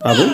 बाबू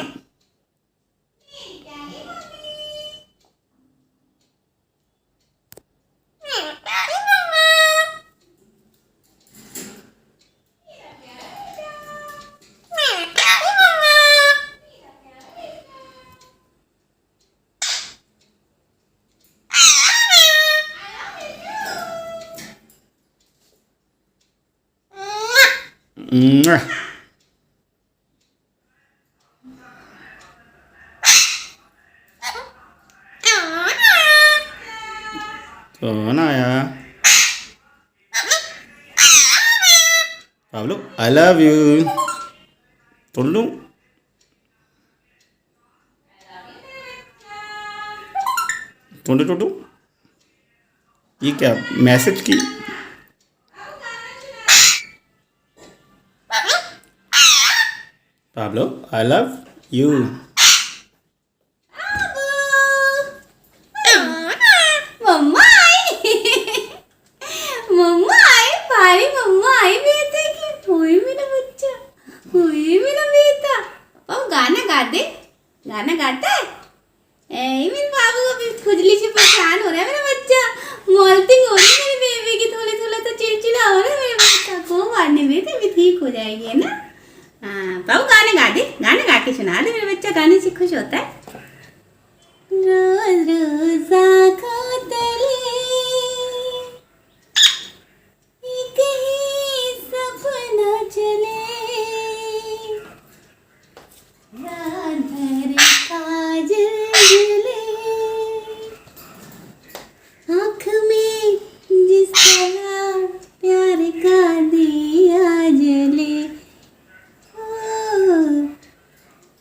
कौन आया? Pablo I love you. तोड़ लूं? तोड़े टोटू? ये क्या मैसेज की? Pablo I love you. Mama आई मम्मा आई भारी मम्मा आई बेटे की हुई मेरा बच्चा हुई मेरा बेटा पापा गाना गा दे गाना गाता है ए मेरे बाबू को भी खुजली से परेशान हो रहा है मेरा बच्चा मॉल्टिंग हो रही है मेरे बेबी की थोड़ा थोड़ा तो चिड़चिड़ा हो रहा है मेरे बच्चा को मारने में तो भी ठीक हो जाएगी है ना। हाँ पापा गाना गा दे गाना गा के सुना दे मेरा बच्चा गाने से खुश होता है। रोज रोज आँखों तले एक ही सपना चले राधर काजल जले आँख में जिस तरह प्यार का दिया जले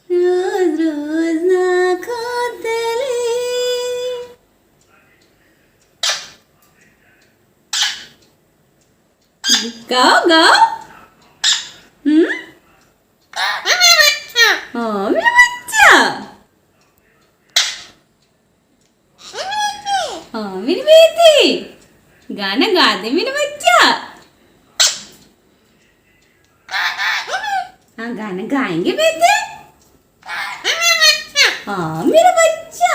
रोज रोज आँखों तले। गाओ गाओ हाँ मेरा बच्चा हाँ मेरी बेटी गाना गा दे मेरा बच्चा। हाँ गाना गाएंगे बेटे हाँ मेरा बच्चा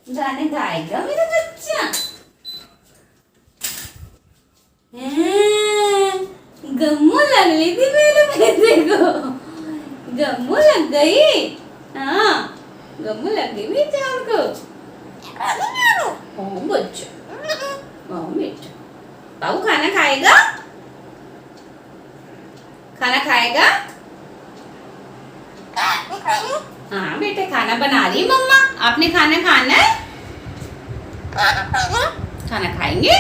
गाना गाएगा मेरा बच्चा। गम्मू लग ली थी मेरे बेटे को गम्मू लग गई। हाँ गम्मू लग गई मेरी जान को। हाँ बच्चा हाँ बेटा बाबू खाना खाएगा खाना खाएगा। हाँ बेटे खाना बना रही मम्मा आपने खाना खाना है खाना खाएंगे।